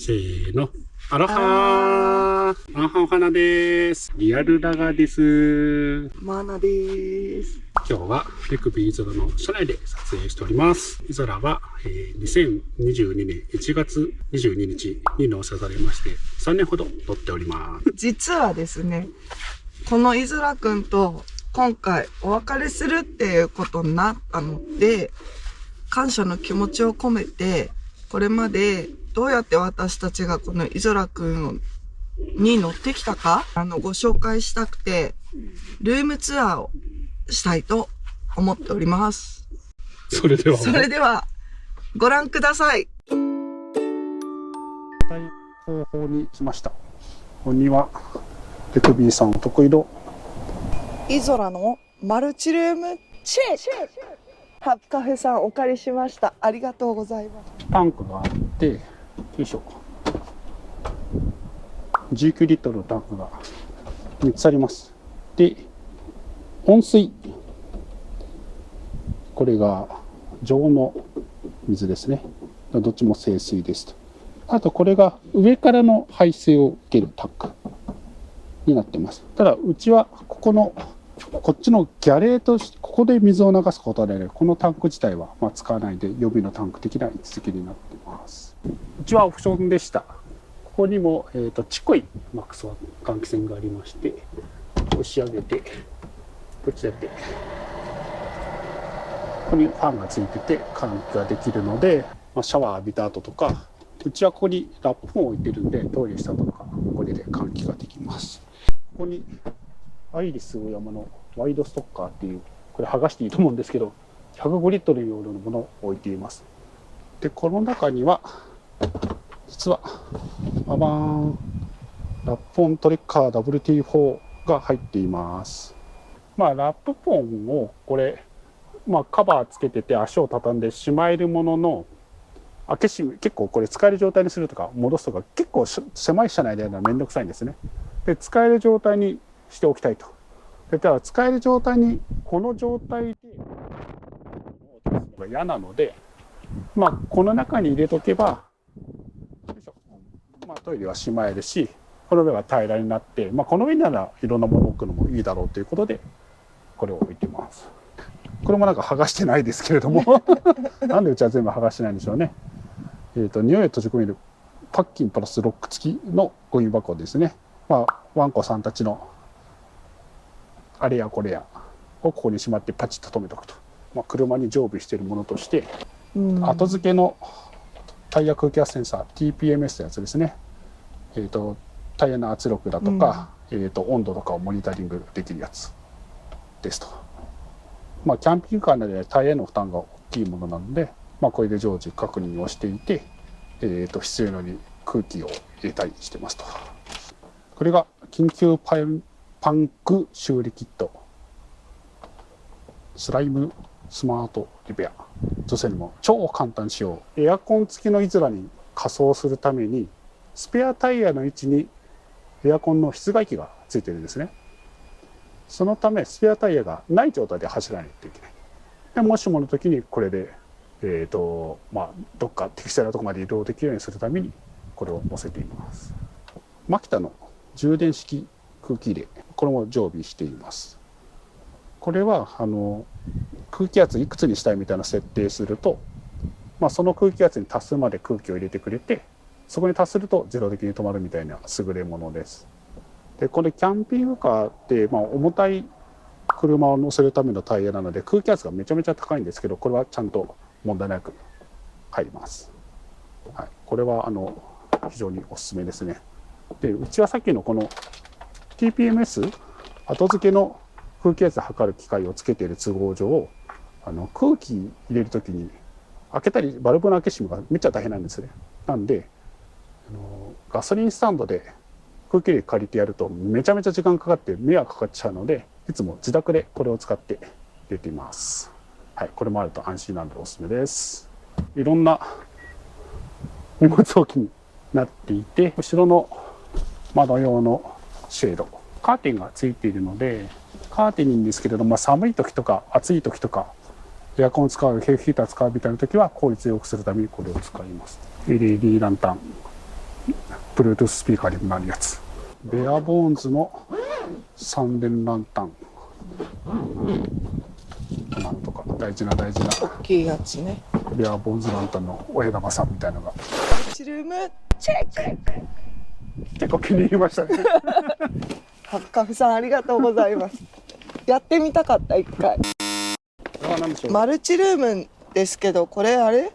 せーの。アロハー。アンハお花です。リアルラガです。マーナです。今日は手首イゾラの車内で撮影しております。イゾラは、2022年1月22日に納車されまして、3年ほど乗っております。実はですね、このイゾラくんと今回お別れするっていうことになったので、感謝の気持ちを込めて、これまでどうやって私たちがこのイゾラくんに乗ってきたか、ご紹介したくて、ルームツアーをしたいと思っております。それではご覧ください。後方に来ました。ここには手首さんお得意のイゾラのマルチルームチェック。ハブカフェさんお借りしました。ありがとうございます。タンクがあって、よいしょ。19リットルのタンクが3つあります。で、温水。これが常温の水ですね。どっちも清水ですと。あとこれが上からの排水を受けるタンクになってます。ただうちはこっちのギャレーとしてここで水を流すことで、このタンク自体は使わないで予備のタンク的な位置づけになっています。うちはオプションでした。ここにも、ちっこいマックス換気扇がありまして、押し上げてこちらでここにファンがついてて換気ができるので、シャワー浴びた後とか、うちはここにラップフォンを置いてるんで、トイレした後とかこれで換気ができます。ここにアイリスオーヤマのワイドストッカーっていう、これ剥がしていいと思うんですけど、105リットル容量のものを置いています。で、この中には実はババーン、ラップオントリッカー WT4 が入っています。ラップポンをこれ、カバーつけてて足を畳んでしまえるものの、開け閉め結構これ使える状態にするとか戻すとか結構狭い車内でやるのはめんどくさいんですね。で、使える状態にしておきたいと。で、ただ使える状態にこの状態で出すのが嫌なので、この中に入れとけば、トイレはしまえるし、この上は平らになって、この上ならいろんなものを置くのもいいだろうということでこれを置いてます。これも剥がしてないですけれどもなんでうちは全部剥がしてないんでしょうね。匂いを閉じ込めるパッキンプラスロック付きのゴミ箱ですね。ワンコさんたちのあれやこれやをここにしまってパチッと止めておくと、車に常備しているものとして、後付けのタイヤ空気圧センサー TPMS のやつですね。タイヤの圧力だとか、温度とかをモニタリングできるやつですと。キャンピングカーなのでタイヤの負担が大きいものなので、これで常時確認をしていて、必要なように空気を入れたりしてますと。これが緊急パンク修理キット、スライムスマートリペア、女性にも超簡単仕様。エアコン付きのイゾラに仮装するためにスペアタイヤの位置にエアコンの室外機がついてるんですね。そのためスペアタイヤがない状態で走らないといけない。でもしもの時にこれで、どっか適正なところまで移動できるようにするためにこれを載せています。マキタの充電式空気入れ、これも常備しています。これは空気圧いくつにしたいみたいな設定すると、その空気圧に達するまで空気を入れてくれて、そこに達すると自動的に止まるみたいな優れものです。で、これキャンピングカーって、重たい車を乗せるためのタイヤなので空気圧がめちゃめちゃ高いんですけど、これはちゃんと問題なく入ります。はい、これは非常におすすめですね。で、うちはさっきのこの TPMS 後付けの空気圧を測る機械をつけている都合上、空気入れる時に開けたりバルブの開け閉めがめっちゃ大変なんですね。なんでガソリンスタンドで空気入れ借りてやるとめちゃめちゃ時間かかって迷惑かかっちゃうので、いつも自宅でこれを使って入れています。はい、これもあると安心なのでおすすめです。いろんな荷物置きになっていて、後ろの窓用のシェード、カーテンがついているので、カーテンにいいんですけれども、寒い時とか暑い時とかエアコン使う、ヘルヒーター使うみたいな時は効率よくするためにこれを使います。LED ランタン Bluetooth スピーカーにもなるやつ。ベアボーンズの3連ランタン。なんとか大事な大きいやつね。ベアボーンズランタンのお枝葉さんみたいなのが。チルームチェック。結構気に入りましたね。ハッカフさんありがとうございます。やってみたかった一回。何でしょう。マルチルームですけど、これあれ？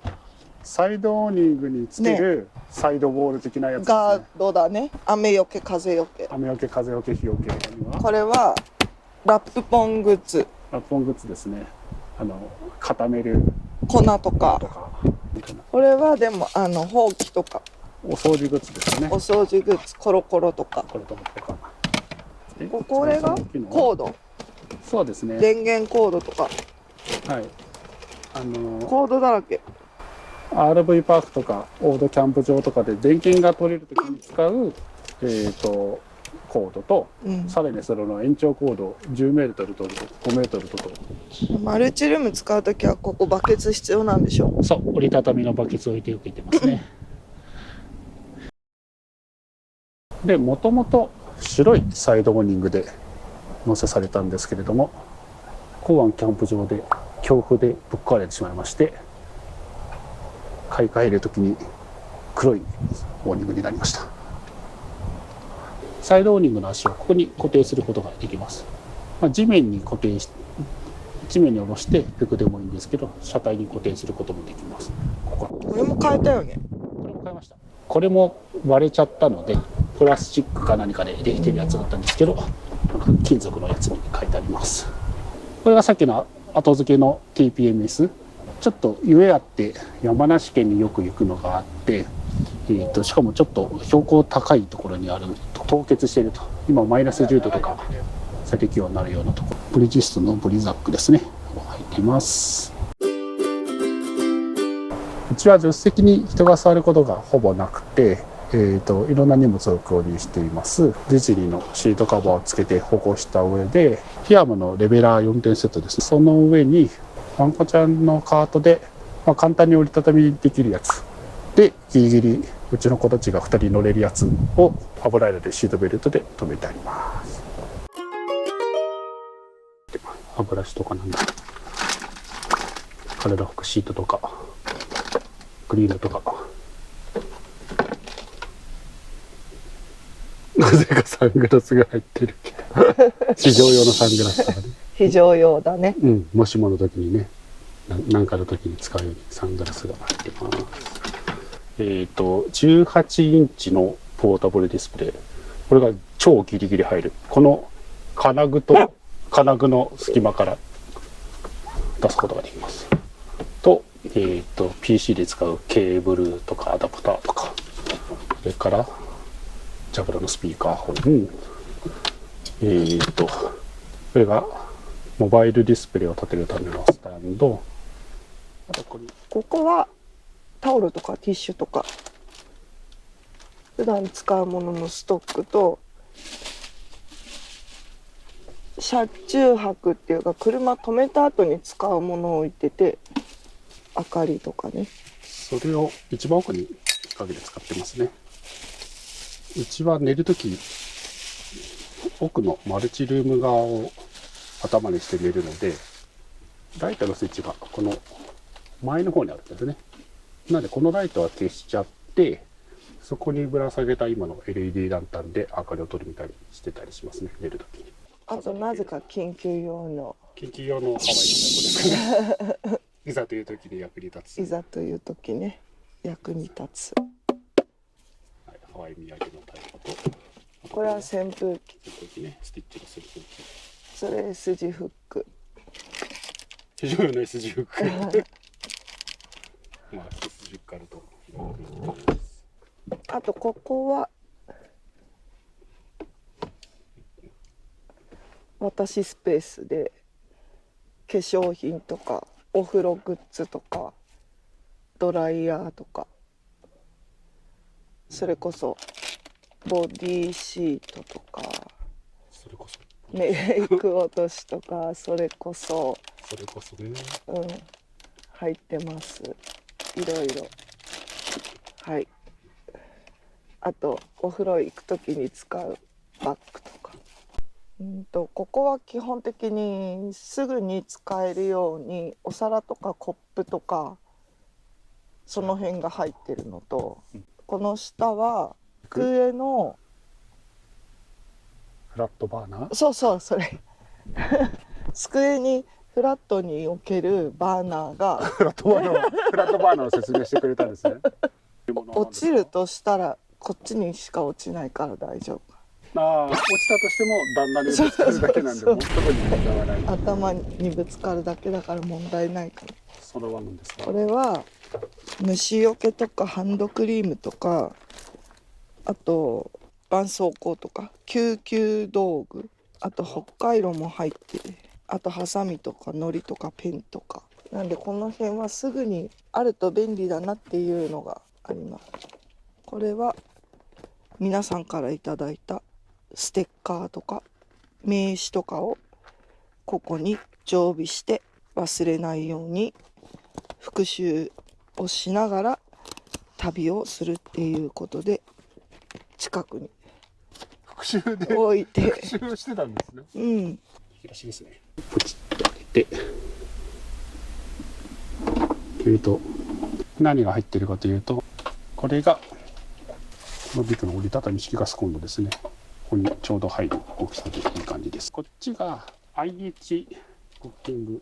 サイドオーニングにつけるサイドウォール的なやつですね。ガードだね。雨よけ風よけ。雨よけ風よけ日よけには。これはラップポングッズ。ラップポングッズですね。固める粉とか。これはでもほうきとか。お掃除グッズですね。お掃除グッズ、コロコロとか。コロコロとか。これがコード。そうですね。電源コードとか。はい。コードだらけ。RV パークとかオードキャンプ場とかで電源が取れるときに使う、コードと、さらにそれの延長コード10メートルと5メートルと。マルチルーム使うときはここバケツ必要なんでしょ？そう、折りたたみのバケツを置いておいてますね。で、もともと白いサイドオーニングで載せされたんですけれども、港湾キャンプ場で強風でぶっ壊れてしまいまして、買い替えるときに黒いオーニングになりました。サイドオーニングの足をここに固定することができます。地面に下ろしてペグでもいいんですけど、車体に固定することもできます。これも変えたよね。これも変えました。これも割れちゃったので、プラスチックか何かでできてるやつだったんですけど、金属のやつに書いてあります。これがさっきの後付けの TPMS。ちょっとゆえあって山梨県によく行くのがあって、しかもちょっと標高高いところにあると凍結していると、今マイナス10度とか最適温になるようなところ、ブリヂストンのブリザックですね、入っています。うちは助手席に人が座ることがほぼなくて、いろんな荷物を購入しています。ディズニーのシートカバーをつけて保護した上で、フィアムのレベラー4点セットです。その上にワンコちゃんのカートで、簡単に折りたたみできるやつで、ギリギリうちの子たちが2人乗れるやつを油入れでシートベルトで留めてあります。歯ブラシとかなんだ、体拭くシートとかクリームとか、なぜかサングラスが入ってるけど非常用のサングラスとかね。非常用だね。もしもの時にね、何かの時に使うようにサングラスが入ってます。18インチのポータブルディスプレイ。これが超ギリギリ入る。この金具と金具の隙間から出すことができます。と、PC で使うケーブルとかアダプターとか、それからジャブラのスピーカーホン、これがモバイルディスプレイを立てるためのスタンド。あとここはタオルとかティッシュとか普段使うもののストックと、車中泊っていうか車止めた後に使うものを置いてて、明かりとかね。それを一番奥に日陰で使ってますね。うちは寝るとき奥のマルチルーム側を頭にして寝るので、ライトのスイッチがこの前の方にあるんですね。なのでこのライトは消しちゃって、そこにぶら下げた今の LED ランタンで明かりを取るみたいにしてたりしますね、寝るときに。あとなぜか緊急用のハワイのタイプですかね。いざという時に役に立つ。いざという時ね、役に立つ。はい、ハワイ土産のタイプと、これは扇風機。扇風機ね、スティッチの扇風機。それ S 字フック。非常用の S 字フック。まあS字フックあるとあとここは私スペースで、化粧品とかお風呂グッズとかドライヤーとか、それこそボディシートとか、それこそメイク落としとか、それこそね、入ってます。いろいろ。はい。あとお風呂行く時に使うバッグとか。ここは基本的にすぐに使えるようにお皿とかコップとかその辺が入ってるのと、この下は机のフラットバーナー。そうそう、それ机にフラットに置けるバーナーがフラットバーナーを説明してくれたんですね。落ちるとしたらこっちにしか落ちないから大丈夫。ああ、落ちたとしても旦那にぶつかるだけなんで、そうもうそこに問題はない。頭にぶつかるだけだから問題ないから。それは何ですか？これは虫除けとかハンドクリームとか、あと絆創膏とか救急道具、あと北海道も入ってる、あとハサミとか糊とかペンとか。なんでこの辺はすぐにあると便利だなっていうのがあります。これは皆さんからいただいたステッカーとか名刺とかをここに常備して忘れないように復習をしながら旅をするっていうことで近くに復習で置いて復習してたんですね。うん引き出しですね。ポチッと開けて、何が入ってるかというと、これがこのビクの折りたたみ式ガスコンロですね。ここにちょうど入る大きさでいい感じです。こっちが IH クッキング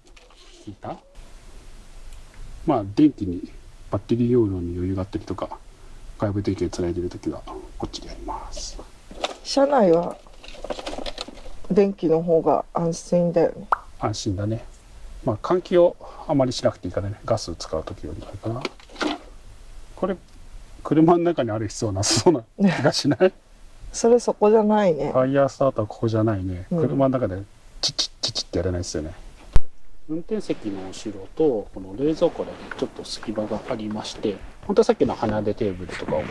ヒーター。まあ電気にバッテリー容量に余裕があったりとか、外部電源つないでるときはこっちでやります。車内は電気の方が安心だよね。安心だね。まあ換気をあまりしなくていいからね。ガス使うときよりあるかな。これ車の中にある必要なさそうな気がしない？そこじゃないね。ファイヤースターターはここじゃないね。うん車の中でチッチッチッチッってやれないですよね。運転席の後ろとこの冷蔵庫だけちょっと隙間がありまして、本当はさっきの花出テーブルとかを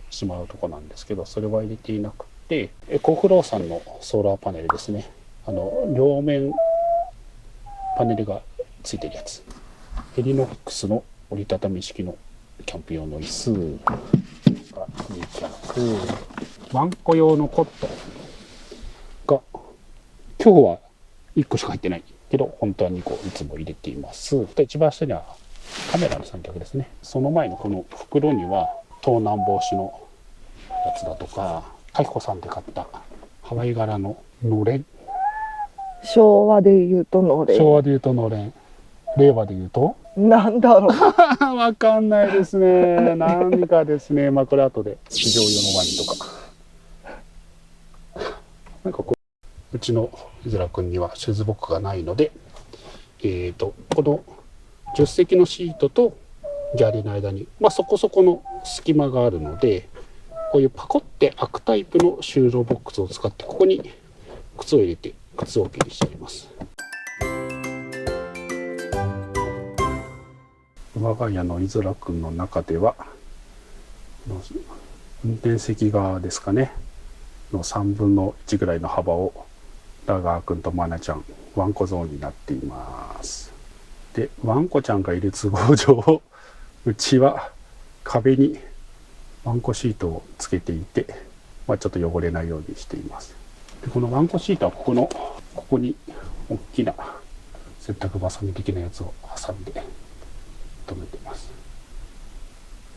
しまうとこなんですけど、それは入れていなくて、エコフローさんのソーラーパネルですね。両面パネルがついてるやつ。ヘリノックスの折りたたみ式のキャンプ用の椅子が2脚、ワンコ用のコットが今日は1個しか入ってないけど本当は2個いつも入れています。一番下にはカメラの三脚ですね。その前のこの袋には盗難防止のやつだとか、カイコさんで買ったハワイ柄ののれん、昭和で言うとのれん。昭和で言うとのれん、令和で言うとなんだろう。わかんないですね。何かですね。まあこれ後で市場用のワインとか。なんかこうちのいずらくんにはシューズボックがないので、この助手席のシートとギャリの間に、まあ、そこそこの隙間があるので、こういうパコって開くタイプの収納ボックスを使ってここに靴を入れて靴置きにしてあります。我が家のいずらくんの中では運転席側ですかねの3分の1ぐらいの幅をラガーくんとマナちゃんワンコゾーンになっています。でワンコちゃんがいる都合上うちは壁にワンコシートをつけていて、まあ、ちょっと汚れないようにしています。でこのワンコシートはここに大きな洗濯バサミ的なやつを挟んで止めてます。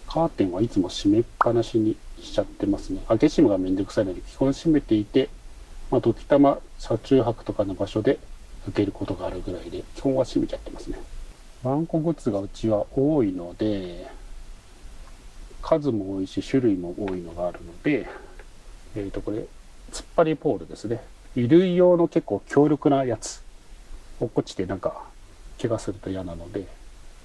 カーテンはいつも閉めっぱなしにしちゃってますね。開け閉めがめんどくさいので基本閉めていて、まあ、時たま車中泊とかの場所で開けることがあるぐらいで基本は閉めちゃってますね。ワンコグッズがうちは多いので、数も多いし種類も多いのがあるので、これ突っ張りポールですね。衣類用の結構強力なやつ落っこちてなんか怪我すると嫌なので、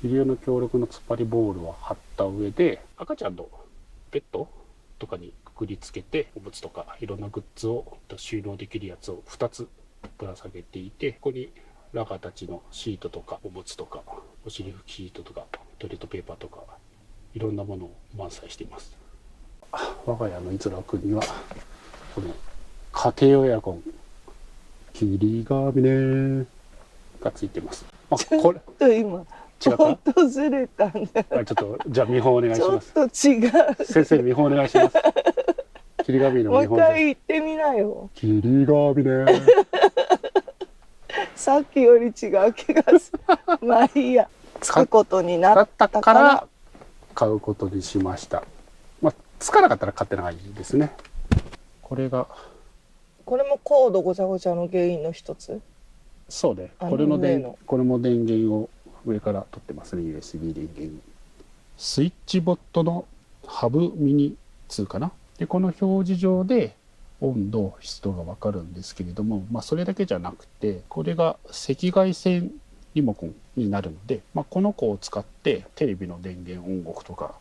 衣類用の強力な突っ張りボールを貼った上で、赤ちゃんのベッドとかにくくりつけておむつとかいろんなグッズを収納できるやつを2つぶら下げていて、ここにラガたちのシートとかおむつとかお尻拭きシートとかトイレットペーパーとかいろんなものを満載しています。我が家のいずらくんにはこの家庭用エアコン霧ヶ峰がついてます。これ今違った？訪れたんだ。ちょっとじゃあ見本お願いします。ちょっと違う。先生見本お願いします。霧ヶ峰もう一も日本で回言ってみなよ。霧ヶ峰さっきより違う気がする。まあいいや。つくことになだっったたかからら買うことにしました。まあ、つかなかったら買ってないですね。これが、これもコードごちゃごちゃの原因の一つ。そうね。あのこれの上のこれも電源を上から取ってますね。USB 電源。スイッチボットのハブミニ2かな。で、この表示上で温度、湿度がわかるんですけれども、まあ、それだけじゃなくて、これが赤外線リモコンになるので、まあ、この子を使ってテレビの電源オンオフとか、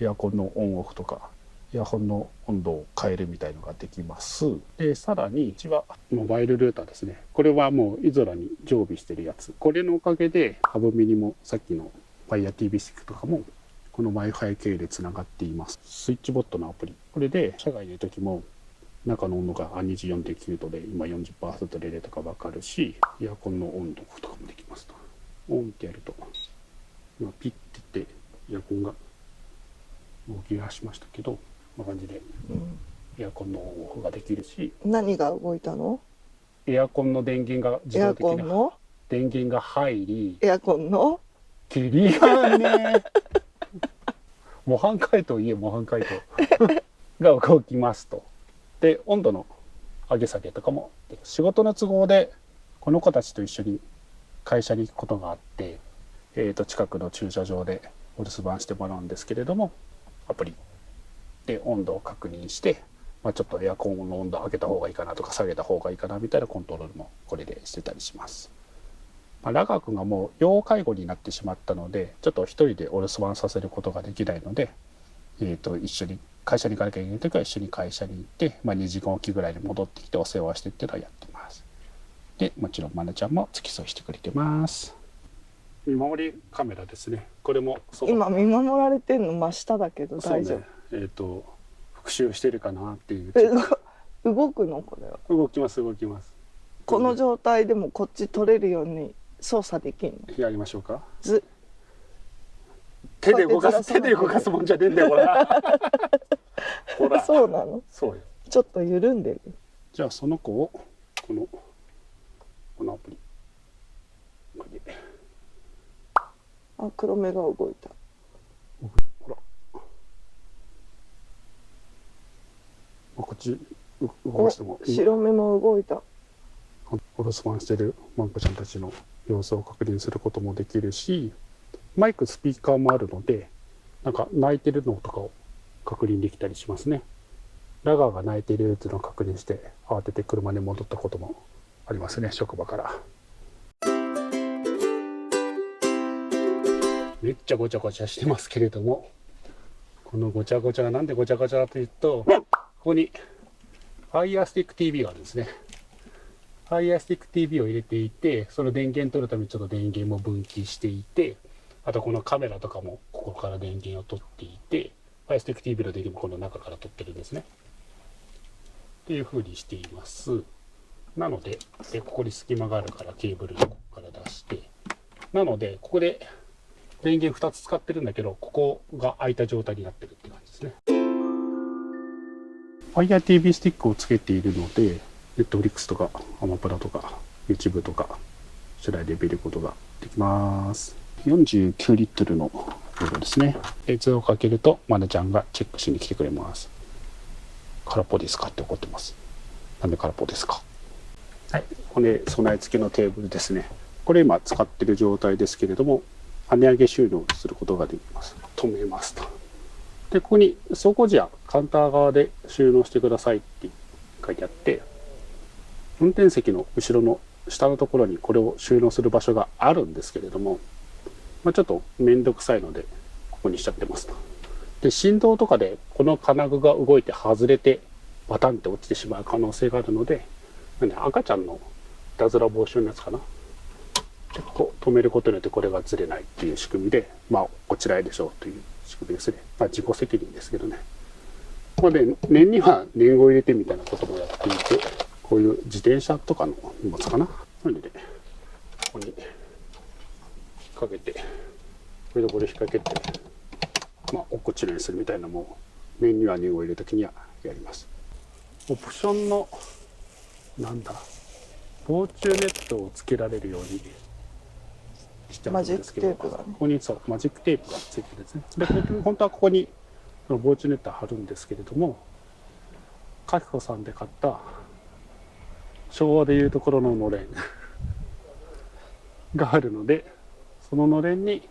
エアコンのオンオフとか、イヤホンの温度を変えるみたいのができます。で、さらに、うちはモバイルルーターですね。これはもうイゾラに常備してるやつ。これのおかげで、ハブミニもさっきの FireTV スティックとかも、この Wi-Fi 系でつながっています。スイッチボットのアプリ。これで、車外にいる時も、中の温度が24.9度で、今 40% で出たか分かるし、エアコンの温度とかもできますと。オンってやると、今ピッて言って、エアコンが動き出しましたけど、こんな感じでエアコンのオンオフができるし、何が動いたの？エアコンの電源が自エア動的にコンの電源が入り、エアコンの霧がね模範解答模範解答が動きますと。で、温度の上げ下げとかも、仕事の都合でこの子たちと一緒に会社に行くことがあって、近くの駐車場でお留守番してもらうんですけれども、アプリで温度を確認して、まあ、ちょっとエアコンの温度上げた方がいいかなとか下げた方がいいかなみたいなコントロールもこれでしてたりします。まあ、ラガー君がもう要介護になってしまったので、ちょっと一人でお留守番させることができないので、一緒に会社に行かなきゃいけない時は一緒に会社に行って、まあ、2時間おきぐらいに戻ってきてお世話してっていうのはやってます。で、もちろんまなちゃんも付き添いしてくれてます。見守りカメラですね。これも今見守られてんの真下だけど大丈夫？そうね、復習してるかなっていう。動くのこれは？動きます動きます。この状態でもこっち取れるように操作できんの？やりましょうか。手手で動かすもんじゃねえんだよほらほら。そうなの？そうよ。ちょっと緩んでる。じゃあその子をこのアプリこれで、あ、黒目が動いた。ほら、こっち動かしても白目も動いた。お留守番してるワンコちゃんたちの様子を確認することもできるし、マイクスピーカーもあるので、なんか鳴いてるのとかを確認できたりしますね。ラガーが鳴いてるっていうのを確認して慌てて車に戻ったこともありますね、職場から。めっちゃごちゃごちゃしてますけれども、このごちゃごちゃがなんでごちゃごちゃかというと、ここに Fire Stick TV があるんですね。Fire Stick TV を入れていて、その電源取るためにちょっと電源も分岐していて、あとこのカメラとかもここから電源を取っていて、Fire Stick TV の電源もこの中から取ってるんですね。っていう風にしています。なので、ここに隙間があるからケーブルをここから出して、なので、ここで電源2つ使ってるんだけど、ここが空いた状態になってるって感じですね。Fire TV スティックをつけているので、Netflix とかアマプラとか YouTube とか主題で見ることができます。49リットルの容量ですね。熱をかけるとまなちゃんがチェックしに来てくれます。空っぽですかって怒ってます。なんで空っぽですか？はい、骨備え付けのテーブルですね。これ今使ってる状態ですけれども、跳ね上げ収納することができます。止めますと。で、ここに走行時やカウンター側で収納してくださいって書いてあって、運転席の後ろの下のところにこれを収納する場所があるんですけれども、まあ、ちょっとめんどくさいのでここにしちゃってますと。で、振動とかでこの金具が動いて外れてバタンって落ちてしまう可能性があるので、なんで赤ちゃんのいたずら防止のやつかな。で、ここ止めることによってこれがずれないっていう仕組みで、まあこちらへでしょうという仕組みですね。まあ自己責任ですけどね。ここで念には念を入れてみたいなこともやっていて、こういう自転車とかの荷物かな。なので、ここにかけて、これでこれ引っ掛けて、まあ落っこちないようにするみたいなのも念には念を入れるときにはやります。オプションのなんだ防虫ネットをつけられるようにしてあるんですけど、マジックテープがねここにそうマジックテープがついてるんですね。で本当はここにその防虫ネットを貼るんですけれども、カキコさんで買った昭和でいうところののれんがあるので、そののれんに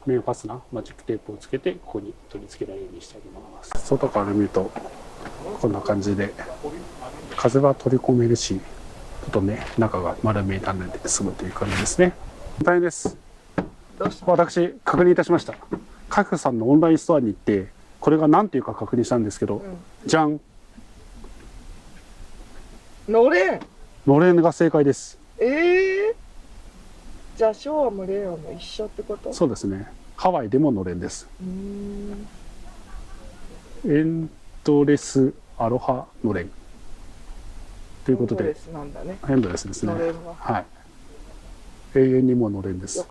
面ファスナーマジックテープをつけてここに取り付けられるようにしてあります。外から見るとこんな感じで風は取り込めるし、ちょっとね中が丸見えなので済むという感じですね。大変です。どうした？私確認いたしました。カキコさんのオンラインストアに行ってこれが何ていうか確認したんですけど、じゃん、のれん。のれんが正解です。じゃあ昭和も令和も一緒ってこと？そうですね。ハワイでものれんです。エンドレスアロハのれんということで、エンドレスなんだね。エンドレスですね。のれんは。はい。永遠にものれんです。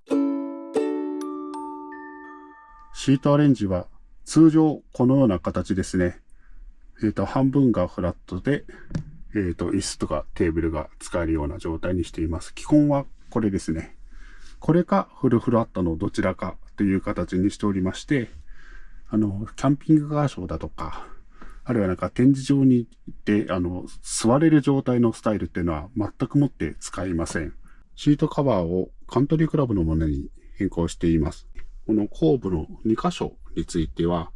シートアレンジは通常このような形ですね。半分がフラットで、椅子とかテーブルが使えるような状態にしています。基本はこれですね。これかフルフラットのどちらかという形にしておりまして、キャンピングカーショーだとか、あるいはなんか展示場に行って、座れる状態のスタイルっていうのは全くもって使いません。シートカバーをカントリークラブのものに変更しています。この後部の2箇所については、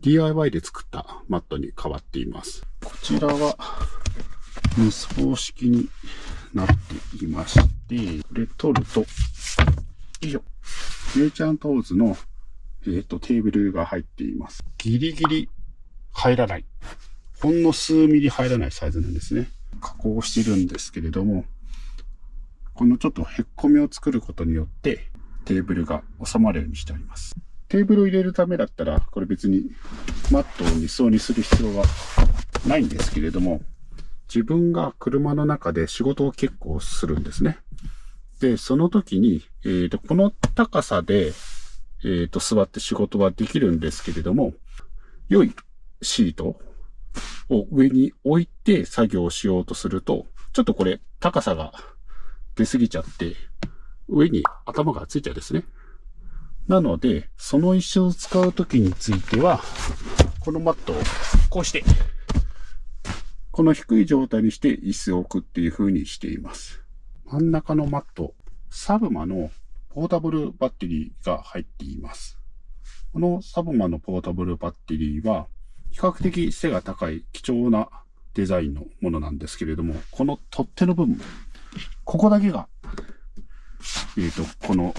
DIY で作ったマットに変わっています。こちらは2層式になっていまして、これ取ると、よいしょ。ネイチャートーズの、テーブルが入っています。ギリギリ入らない。ほんの数ミリ入らないサイズなんですね。加工してるんですけれども、このちょっとへっこみを作ることによって、テーブルが収まるようにしてあります。テーブルを入れるためだったら、これ別にマットを2層にする必要はないんですけれども、自分が車の中で仕事を結構するんですね。で、その時に、この高さで、座って仕事はできるんですけれども、良いシートを上に置いて作業をしようとすると、ちょっとこれ高さが出すぎちゃって、上に頭がついちゃうんですね。なので、その椅子を使う時については、このマットをこうして、この低い状態にして椅子を置くっていう風にしています。真ん中のマット、サブマのポータブルバッテリーが入っています。このサブマのポータブルバッテリーは、比較的背が高い貴重なデザインのものなんですけれども、この取っ手の部分、ここだけが、この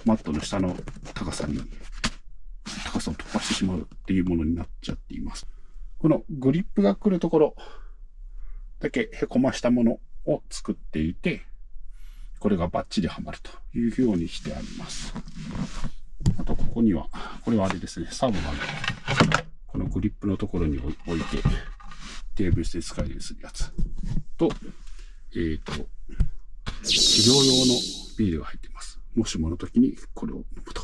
マットの下の高さを突破してしまうっていうものになっちゃっています。このグリップが来るところだけへこましたものを作っていて、これがバッチリはまるというようにしてあります。あとここには、これはあれですね、サブマのこのグリップのところに置いてテーブルして使えるようにするやつと、治療用のビールが入っています。もしもの時にこれを飲むと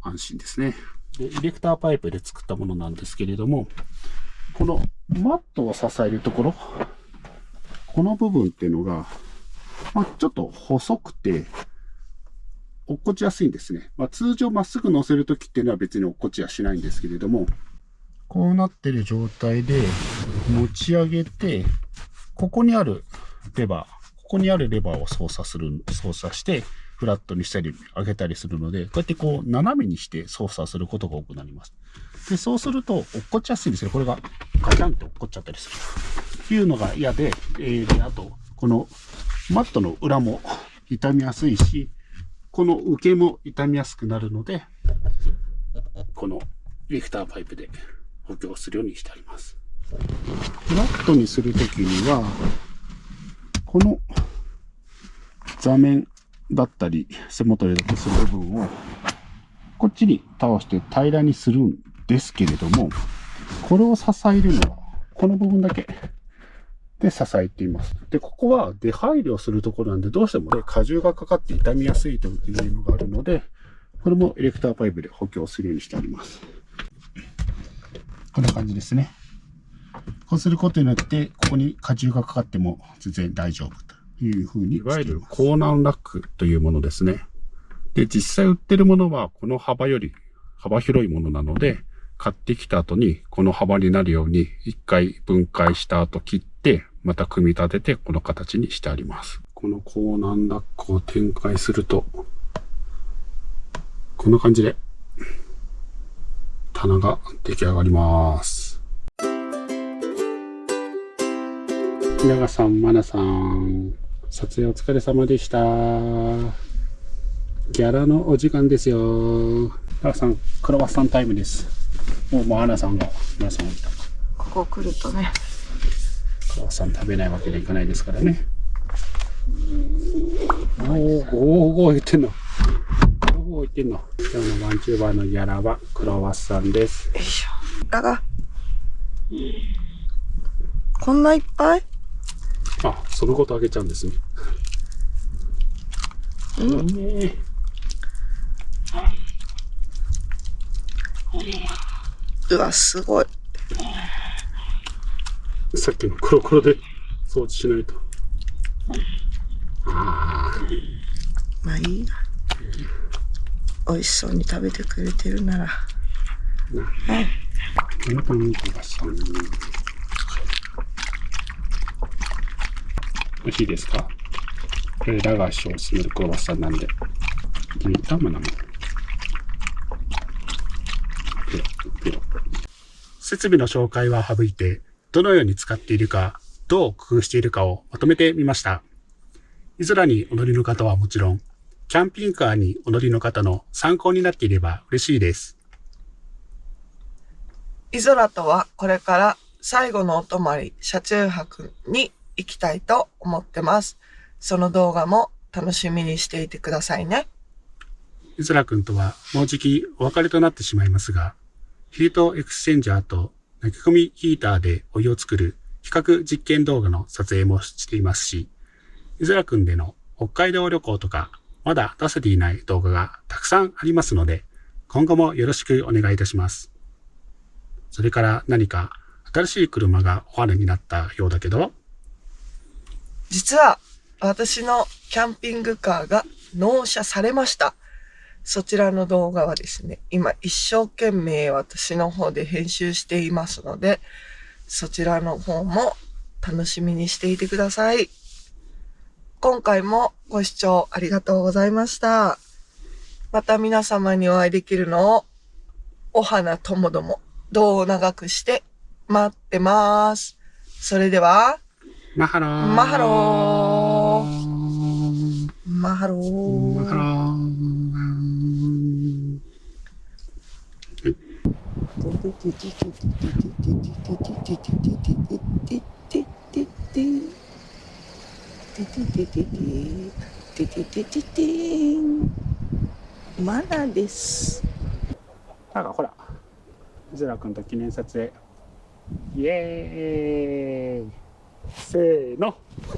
安心ですね。で、エレクターパイプで作ったものなんですけれども、このマットを支えるところ、この部分っていうのが、ちょっと細くて、落っこちやすいんですね。通常まっすぐ乗せるときっていうのは別に落っこちはしないんですけれども、こうなってる状態で持ち上げて、ここにあるレバーを操作して、フラットにしたり上げたりするので、こうやってこう斜めにして操作することが多くなります。で、そうすると落っこちやすいんですよ。これがガチャンと落っこっちゃったりするというのが嫌で、あと、このマットの裏も傷みやすいし、この受けも傷みやすくなるので、このリフターパイプで補強するようにしてあります。フラットにするときには、この座面だったり、背もたれだったりする部分を、こっちに倒して平らにするんですけれども、これを支えるのは、この部分だけで支えています。で、ここは出入りをするところなんで、どうしてもね、荷重がかかって傷みやすいというのがあるので、これもエレクターパイプで補強するようにしてあります。こんな感じですね。こうすることによって、ここに荷重がかかっても全然大丈夫というふうにしています。いわゆるコーナーラックというものですね。で、実際売ってるものはこの幅より幅広いものなので、買ってきた後にこの幅になるように一回分解した後切って、また組み立ててこの形にしてあります。このコーナーラックを展開すると、こんな感じで棚が出来上がります。長さん、まなさん、撮影お疲れ様でした。ギャラのお時間ですよ。長さん、クロワッサンタイムです。もうアナさんが皆さんを見た。ここ来るとね、クロワッサン食べないわけにはいかないですからね。おお言ってんの。おお言ってんの。今日のワンチューバーのギャラはクロワッサンです。よいしょ。だが、こんないっぱい？あ、そのことあげちゃうんですね。うわ、すごい。さっきのコロコロで掃除しないと。まあいいや。美味しそうに食べてくれてるなら。はい。このパンクがさん。美味しいですか？これラガー師匠おすすめのクロワッサンなんで。気に入ったものも。ペロペロ。設備の紹介は省いて、どのように使っているか、どう工夫しているかをまとめてみました。イゾラにお乗りの方はもちろん、キャンピングカーにお乗りの方の参考になっていれば嬉しいです。イゾラとはこれから最後のお泊まり、車中泊に行きたいと思ってます。その動画も楽しみにしていてくださいね。イゾラ君とはもうじきお別れとなってしまいますが、ヒートエクスチェンジャーと投げ込みヒーターでお湯を作る比較実験動画の撮影もしていますし、イゾラ君での北海道旅行とかまだ出せていない動画がたくさんありますので、今後もよろしくお願いいたします。それから何か新しい車がお花になったようだけど、実は私のキャンピングカーが納車されました。そちらの動画はですね、今一生懸命私の方で編集していますので、そちらの方も楽しみにしていてください。今回もご視聴ありがとうございました。また皆様にお会いできるのを、お花ともども、度を長くして待ってます。それでは、マハロー。マハロー。マハロー。マハロー。マナです。なんかほら、イゾラ君と記念撮影。イエーイ。せーの。